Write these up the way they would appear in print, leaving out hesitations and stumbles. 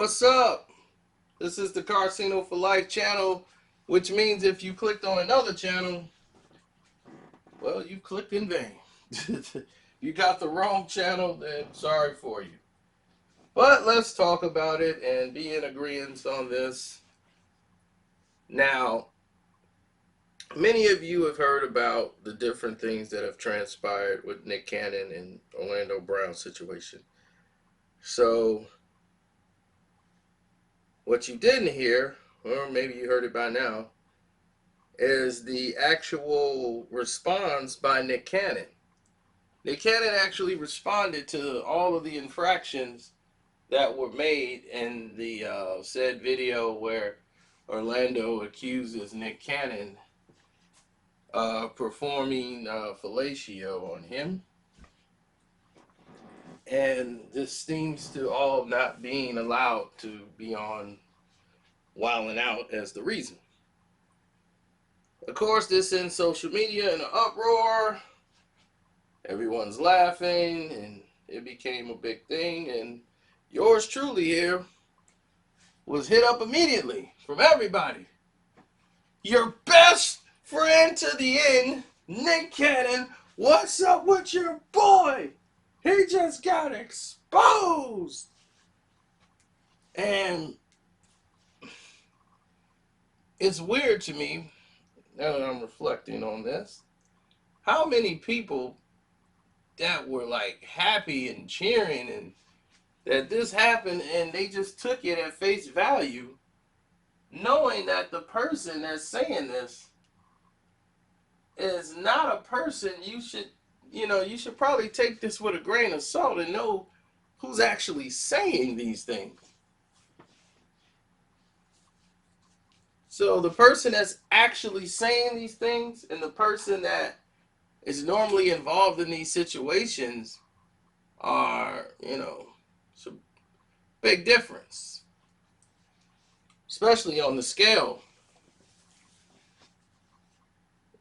What's up? This is the Carcino for Life channel, which means if you clicked on another channel, well, you clicked in vain. You got the wrong channel, then sorry for you. But let's talk about it and be in agreement on this. Now, many of you have heard about the different things that have transpired with Nick Cannon and Orlando Brown situation. So, what you didn't hear, or maybe you heard it by now, is the actual response by Nick Cannon. Nick Cannon actually responded to all of the infractions that were made in the said video where Orlando accuses Nick Cannon of performing fellatio on him. And this seems to all not being allowed to be on Wildin' Out as the reason. Of course, this in social media in an uproar. Everyone's laughing, and it became a big thing. And yours truly here was hit up immediately from everybody. Your best friend to the end, Nick Cannon. What's up with your boy? He just got exposed. And it's weird to me, now that I'm reflecting on this, how many people that were like happy and cheering and that this happened, and they just took it at face value, knowing that the person that's saying this is not a person you should probably take this with a grain of salt and know who's actually saying these things. So the person that's actually saying these things and the person that is normally involved in these situations are, it's a big difference, especially on the scale.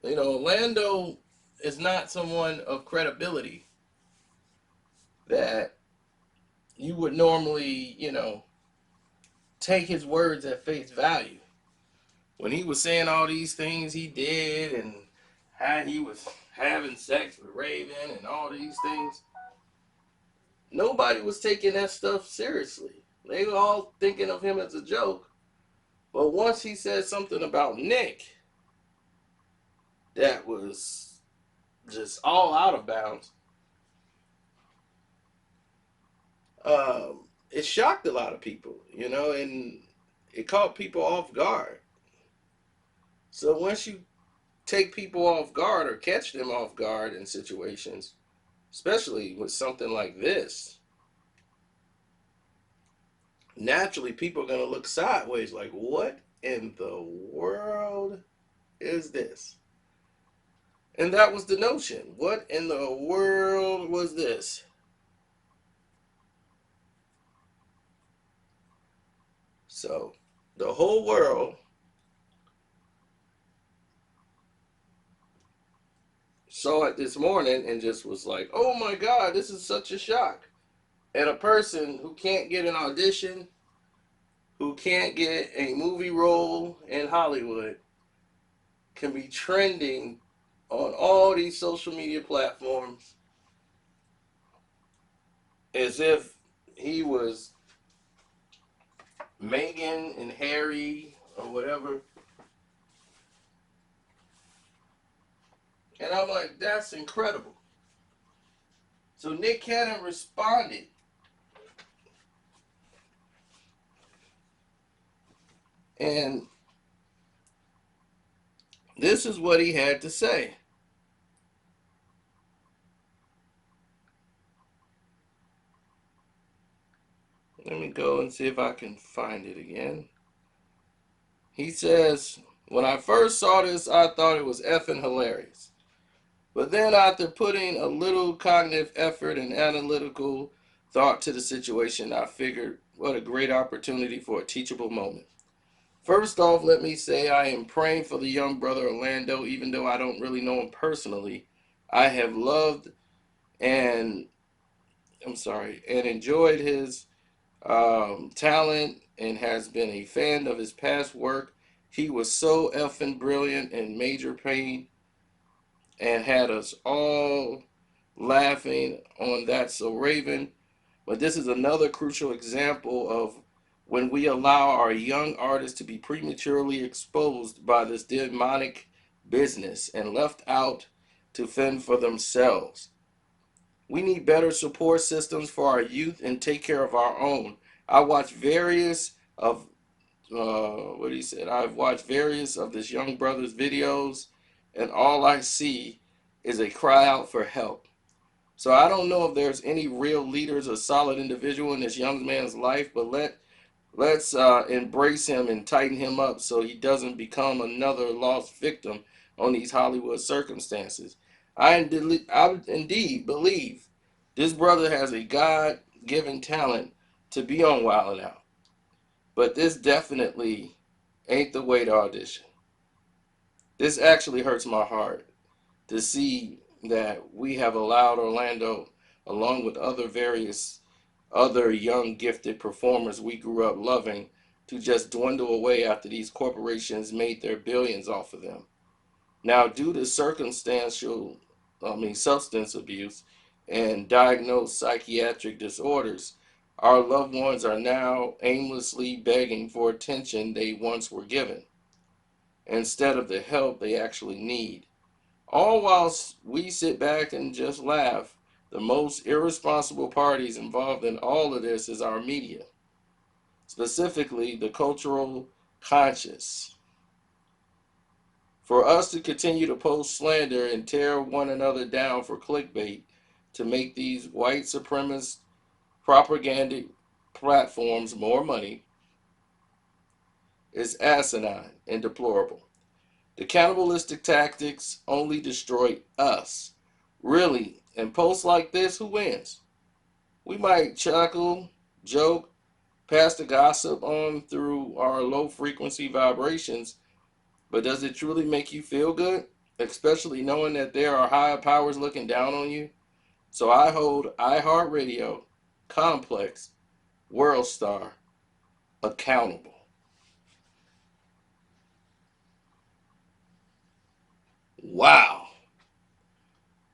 Orlando is not someone of credibility that you would normally, take his words at face value. When he was saying all these things he did and how he was having sex with Raven and all these things, nobody was taking that stuff seriously. They were all thinking of him as a joke. But once he said something about Nick that was just all out of bounds, it shocked a lot of people, and it caught people off guard. So once you take people off guard or catch them off guard in situations, especially with something like this, naturally people are going to look sideways like, what in the world is this? And that was the notion. What in the world was this? So the whole world saw it this morning and just was like, oh my God, this is such a shock. And a person who can't get an audition, who can't get a movie role in Hollywood, can be trending on all these social media platforms as if he was Meghan and Harry or whatever. And I'm like, that's incredible. So Nick Cannon responded. And this is what he had to say. Let me go and see if I can find it again. He says, when I first saw this, I thought it was effing hilarious. But then after putting a little cognitive effort and analytical thought to the situation, I figured what a great opportunity for a teachable moment. First off, let me say I am praying for the young brother Orlando, even though I don't really know him personally. I have loved and enjoyed his talent and has been a fan of his past work. He was so effing brilliant in Major Pain and had us all laughing on That So Raven. But this is another crucial example of when we allow our young artists to be prematurely exposed by this demonic business and left out to fend for themselves. We need better support systems for our youth and take care of our own. I watch various of what he said. I've watched various of this young brother's videos, and all I see is a cry out for help. So I don't know if there's any real leaders or solid individual in this young man's life, but let's embrace him and tighten him up so he doesn't become another lost victim on these Hollywood circumstances. I indeed believe this brother has a God-given talent to be on Wild 'N Out, but this definitely ain't the way to audition. This actually hurts my heart to see that we have allowed Orlando, along with various other young gifted performers we grew up loving, to just dwindle away after these corporations made their billions off of them. Now, due to substance abuse and diagnosed psychiatric disorders, our loved ones are now aimlessly begging for attention they once were given, instead of the help they actually need. All whilst we sit back and just laugh. The most irresponsible parties involved in all of this is our media, specifically the cultural conscious. For us to continue to post slander and tear one another down for clickbait to make these white supremacist propaganda platforms more money is asinine and deplorable. The cannibalistic tactics only destroy us. Really, in posts like this, who wins? We might chuckle, joke, pass the gossip on through our low frequency vibrations, but does it truly make you feel good? Especially knowing that there are higher powers looking down on you? So I hold iHeartRadio, Complex, WorldStar accountable. Wow.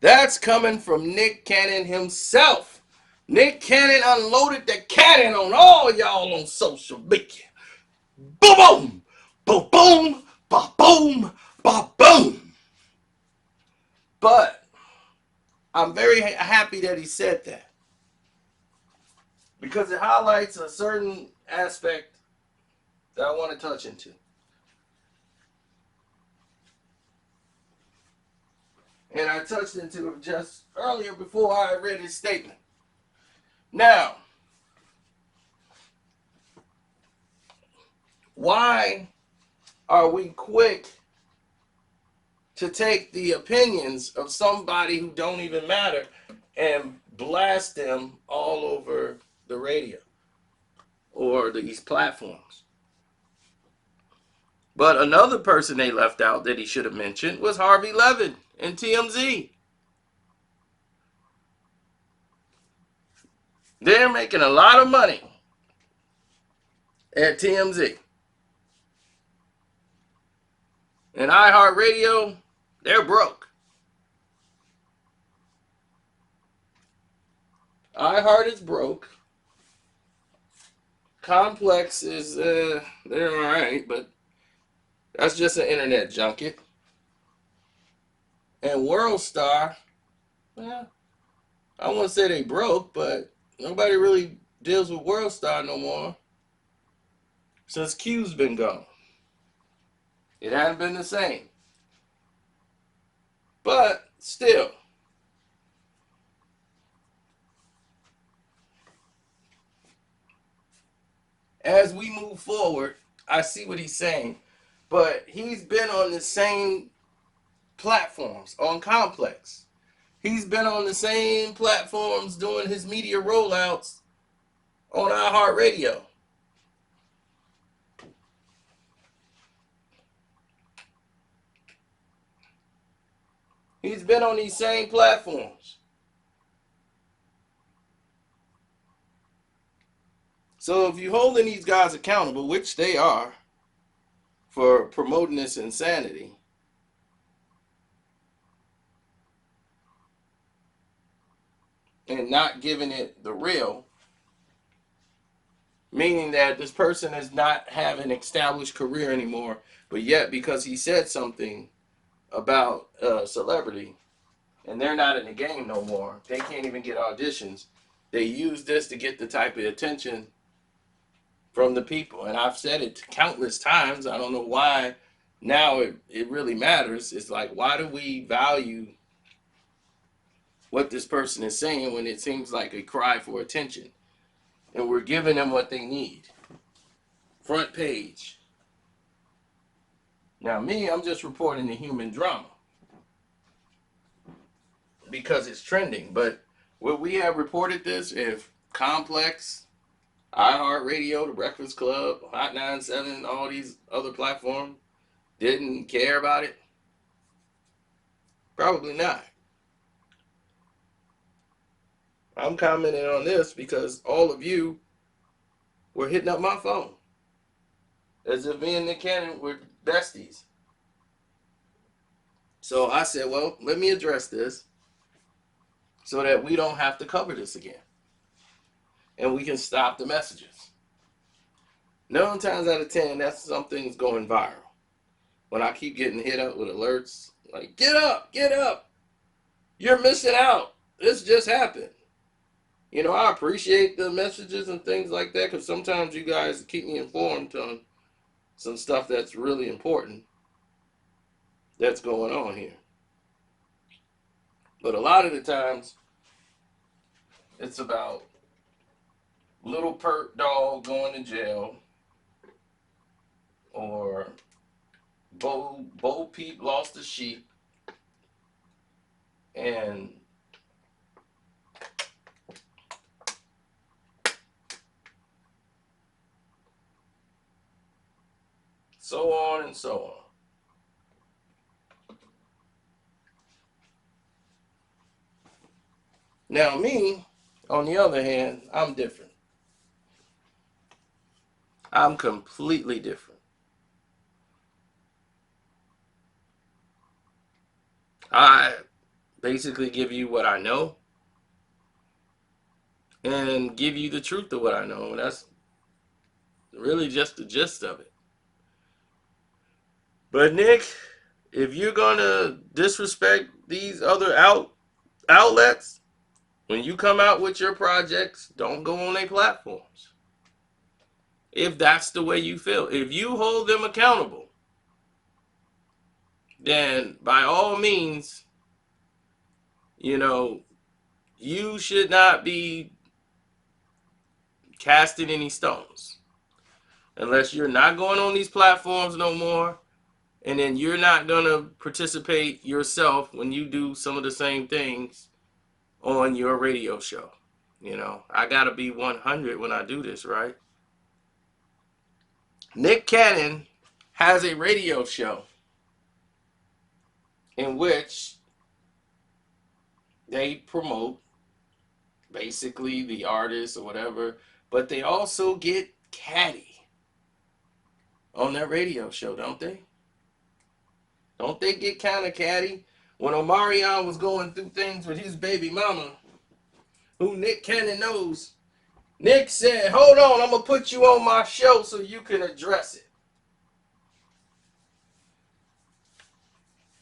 That's coming from Nick Cannon himself. Nick Cannon unloaded the cannon on all y'all on social media. Boom, boom, boom, boom, ba boom, ba boom. But I'm very happy that he said that because it highlights a certain aspect that I want to touch into. And I touched into it just earlier before I read his statement. Now, why are we quick to take the opinions of somebody who don't even matter and blast them all over the radio or these platforms? But another person they left out that he should have mentioned was Harvey Levin and TMZ. They're making a lot of money at TMZ. And iHeartRadio, they're broke. iHeart is broke. Complex is, they're all right, but that's just an internet junket. And WorldStar, well, I won't say they broke, but nobody really deals with WorldStar no more since Q's been gone. It hasn't been the same. But still, as we move forward, I see what he's saying. But he's been on the same platforms on Complex. He's been on the same platforms doing his media rollouts on iHeartRadio. He's been on these same platforms. So if you're holding these guys accountable, which they are, for promoting this insanity, and not giving it the real, meaning that this person is not have an established career anymore, but yet because he said something about a celebrity and they're not in the game no more, they can't even get auditions. They use this to get the type of attention from the people. And I've said it countless times. I don't know why now it really matters. It's like, why do we value what this person is saying when it seems like a cry for attention? And we're giving them what they need. Front page. Now me, I'm just reporting the human drama because it's trending. But would we have reported this if Complex, iHeartRadio, The Breakfast Club, Hot 97, all these other platforms didn't care about it? Probably not. I'm commenting on this because all of you were hitting up my phone as if me and Nick Cannon were besties. So I said, well, let me address this so that we don't have to cover this again. And we can stop the messages. 9 times out of 10, that's something's going viral. When I keep getting hit up with alerts, like, get up, you're missing out. This just happened. You know, I appreciate the messages and things like that because sometimes you guys keep me informed on some stuff that's really important that's going on here. But a lot of the times, it's about little pert dog going to jail, or Bo Peep lost a sheep, and so on and so on. Now me, on the other hand, I'm different. I'm completely different. I basically give you what I know and give you the truth of what I know. And that's really just the gist of it. But Nick, if you're gonna disrespect these other outlets, when you come out with your projects, don't go on their platforms. If that's the way you feel. If you hold them accountable, then by all means, you know, you should not be casting any stones. Unless you're not going on these platforms no more, and then you're not going to participate yourself when you do some of the same things on your radio show. You know, I got to be 100 when I do this, right? Nick Cannon has a radio show in which they promote basically the artist or whatever, but they also get catty on their radio show, don't they? Don't they get kind of catty? When Omarion was going through things with his baby mama, who Nick Cannon knows, Nick said, hold on, I'm going to put you on my show so you can address it.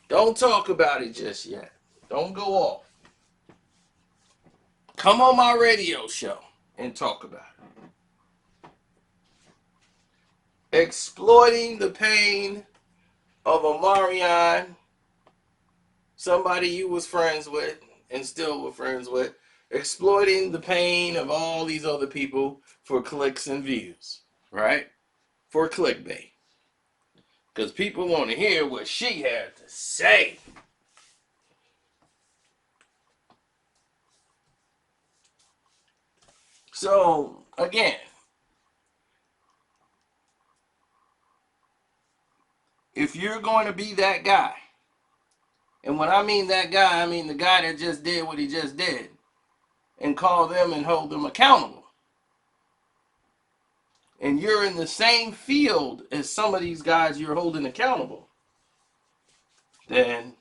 Don't talk about it just yet. Don't go off. Come on my radio show and talk about it. Exploiting the pain of Omarion, somebody you was friends with and still were friends with, exploiting the pain of all these other people for clicks and views, right? For clickbait. Because people want to hear what she had to say. So, again, if you're going to be that guy, and when I mean that guy, I mean the guy that just did what he just did, and call them and hold them accountable, and you're in the same field as some of these guys you're holding accountable, then,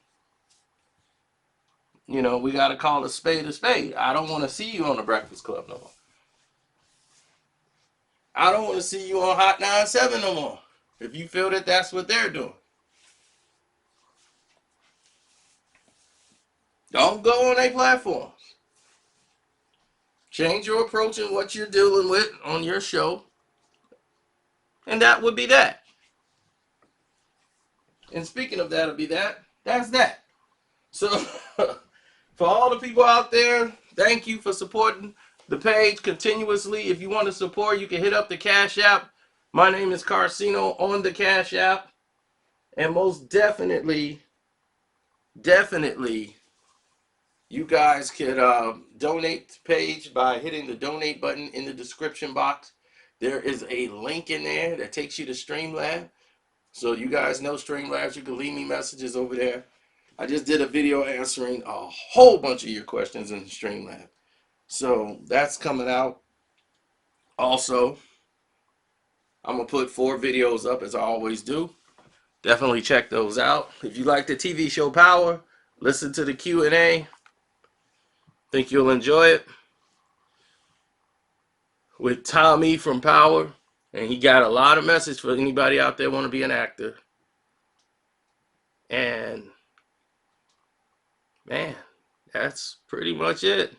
you know, we got to call a spade a spade. I don't want to see you on the Breakfast Club no more. I don't want to see you on Hot 97 no more, if you feel that that's what they're doing. Don't go on their platforms. Change your approach and what you're dealing with on your show, and that would be that. And speaking of that'll be that, that's that. So for all the people out there, thank you for supporting the page continuously. If you want to support, you can hit up the Cash App. My name is Carcino on the Cash App. And most definitely, you guys could donate to the page by hitting the donate button in the description box. There is a link in there that takes you to Streamlabs. So you guys know Streamlabs, you can leave me messages over there. I just did a video answering a whole bunch of your questions in Streamlabs. So that's coming out. Also, I'm going to put 4 videos up as I always do. Definitely check those out. If you like the TV show Power, listen to the Q&A. Think you'll enjoy it. With Tommy from Power. And he got a lot of message for anybody out there want to be an actor. And, man, that's pretty much it.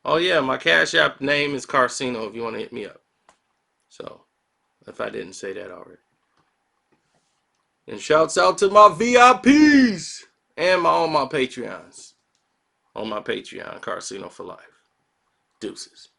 Oh, yeah, my Cash App name is Carcino if you want to hit me up. So, if I didn't say that already. And shouts out to my VIPs and all my Patreons. On my Patreon, Carcino for Life. Deuces.